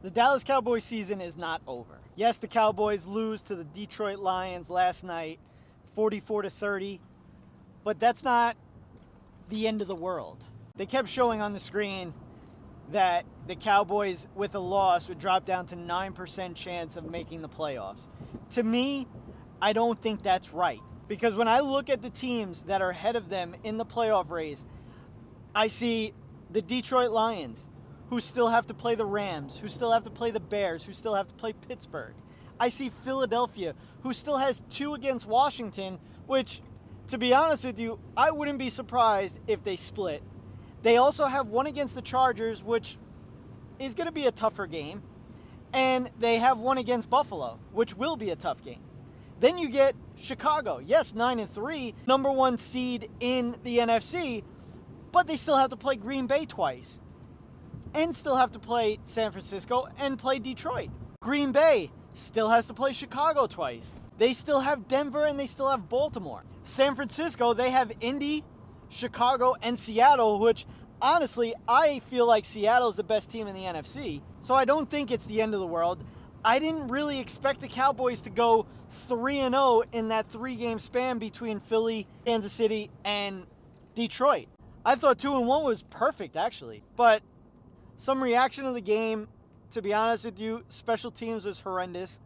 The Dallas Cowboys season is not over. Yes, the Cowboys lose to the Detroit Lions last night, 44-30, but that's not the end of the world. They kept showing on the screen that the Cowboys, with a loss, would drop down to 9% chance of making the playoffs. To me, I don't think that's right. Because when I look at the teams that are ahead of them in the playoff race, I see the Detroit Lions, who still have to play the Rams, who still have to play the Bears, who still have to play Pittsburgh. I see Philadelphia, who still has 2 against Washington, which, to be honest with you, I wouldn't be surprised if they split. They also have 1 against the Chargers, which is going to be a tougher game. And they have 1 against Buffalo, which will be a tough game. Then you get Chicago. Yes, 9-3, number 1 seed in the NFC, but they still have to play Green Bay twice. And still have to play San Francisco and play Detroit. Green Bay still has to play Chicago twice. They still have Denver and they still have Baltimore. San Francisco, they have Indy, Chicago, and Seattle, which honestly, I feel like Seattle's the best team in the NFC. So I don't think it's the end of the world. I didn't really expect the Cowboys to go 3-0 in that 3-game span between Philly, Kansas City, and Detroit. I thought 2-1 was perfect, actually. But some reaction to the game, to be honest with you, special teams was horrendous.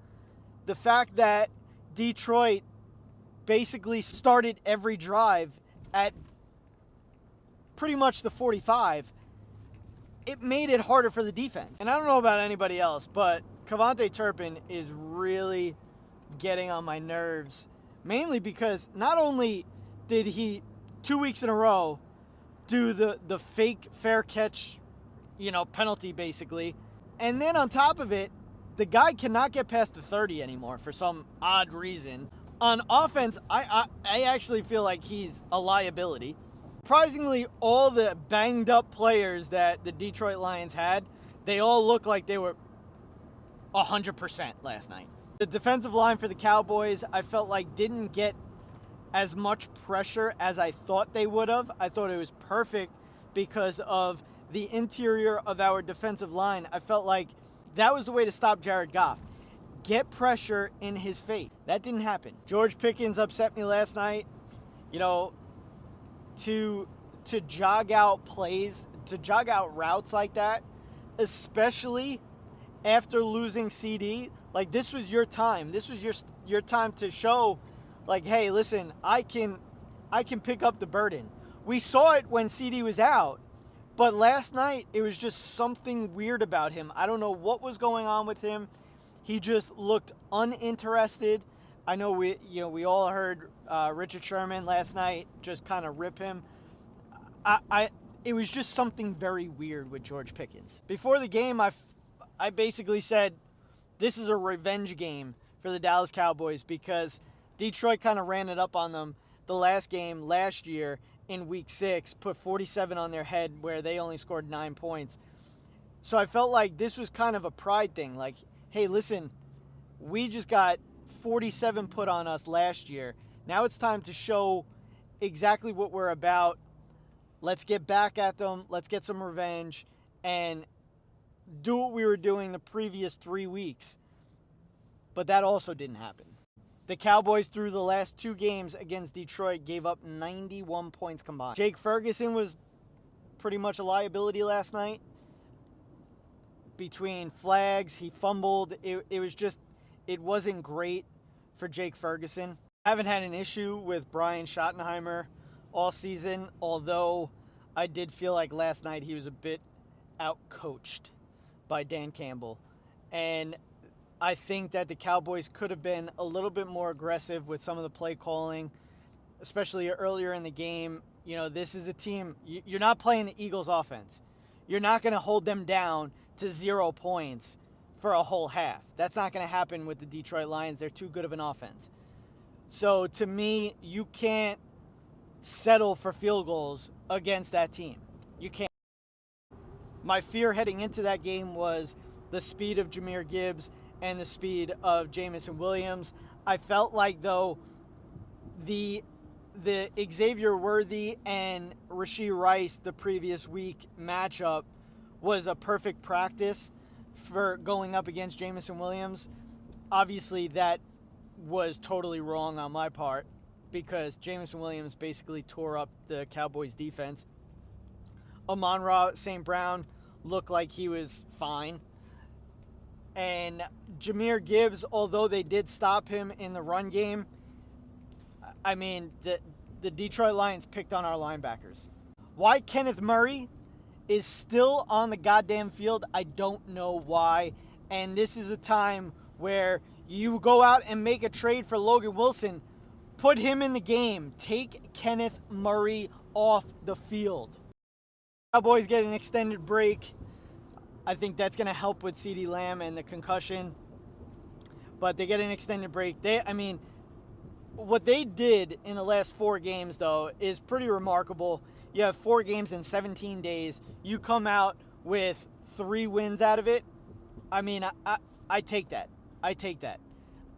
The fact that Detroit basically started every drive at pretty much the 45, it made it harder for the defense. And I don't know about anybody else, but Cavante Turpin is really getting on my nerves, mainly because not only did he 2 weeks in a row do the fake fair catch, penalty basically, and then on top of it, the guy cannot get past the 30 anymore for some odd reason. On offense, I actually feel like he's a liability. Surprisingly, all the banged up players that the Detroit Lions had, they all looked like they were 100% last night. The defensive line for the Cowboys, I felt like didn't get as much pressure as I thought they would have. I thought it was perfect because of the interior of our defensive line. I felt like that was the way to stop Jared Goff. Get pressure in his face. That didn't happen. George Pickens upset me last night. To jog out plays, to jog out routes like that, especially after losing CD, like this was your time. This was your time to show, like, hey, listen, I can pick up the burden. We saw it when CD was out, but last night it was just something weird about him. I don't know what was going on with him. He just looked uninterested. I know we all heard Richard Sherman last night just kind of rip him. It was just something very weird with George Pickens. Before the game, I basically said this is a revenge game for the Dallas Cowboys because Detroit kind of ran it up on them the last game last year in Week 6, put 47 on their head where they only scored 9 points. So I felt like this was kind of a pride thing. Like, hey, listen, we just got 47 put on us last year. Now it's time to show exactly what we're about. Let's get back at them. Let's get some revenge and do what we were doing the previous 3 weeks. But that also didn't happen. The Cowboys, through the last 2 games against Detroit, gave up 91 points combined. Jake Ferguson was pretty much a liability last night. Between flags, he fumbled. It wasn't great for Jake Ferguson. I haven't had an issue with Brian Schottenheimer all season, although I did feel like last night he was a bit out-coached by Dan Campbell. And I think that the Cowboys could have been a little bit more aggressive with some of the play calling, especially earlier in the game. This is a team, you're not playing the Eagles offense. You're not going to hold them down to 0 points for a whole half. That's not going to happen with the Detroit Lions. They're too good of an offense. So to me, you can't settle for field goals against that team. You can't. My fear heading into that game was the speed of Jahmyr Gibbs and the speed of Jamison Williams. I felt like, though, the Xavier Worthy and Rashee Rice the previous week matchup was a perfect practice for going up against Jameson Williams. Obviously, that was totally wrong on my part because Jameson Williams basically tore up the Cowboys defense. Amon-Ra St. Brown looked like he was fine. And Jahmyr Gibbs, although they did stop him in the run game, I mean, the Detroit Lions picked on our linebackers. Why Kenneth Murray is still on the goddamn field, I don't know why. And this is a time where you go out and make a trade for Logan Wilson. Put him in the game. Take Kenneth Murray off the field. Cowboys get an extended break. I think that's going to help with CeeDee Lamb and the concussion. But they get an extended break. What they did in the last 4 games, though, is pretty remarkable. You have 4 games in 17 days. You come out with 3 wins out of it. I mean, I take that. I take that.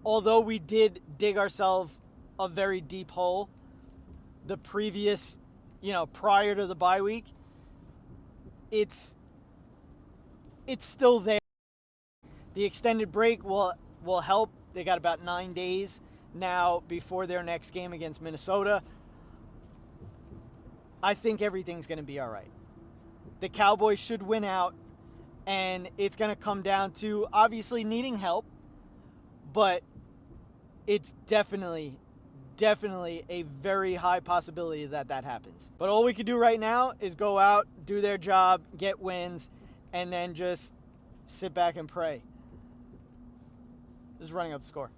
Although we did dig ourselves a very deep hole the previous, prior to the bye week, it's still there. The extended break will help. They got about 9 days now before their next game against Minnesota. I think everything's going to be all right. The Cowboys should win out, and it's going to come down to obviously needing help, but it's definitely a very high possibility that happens. But all we can do right now is go out, do their job, get wins, and then just sit back and pray. This is Running Up the Score.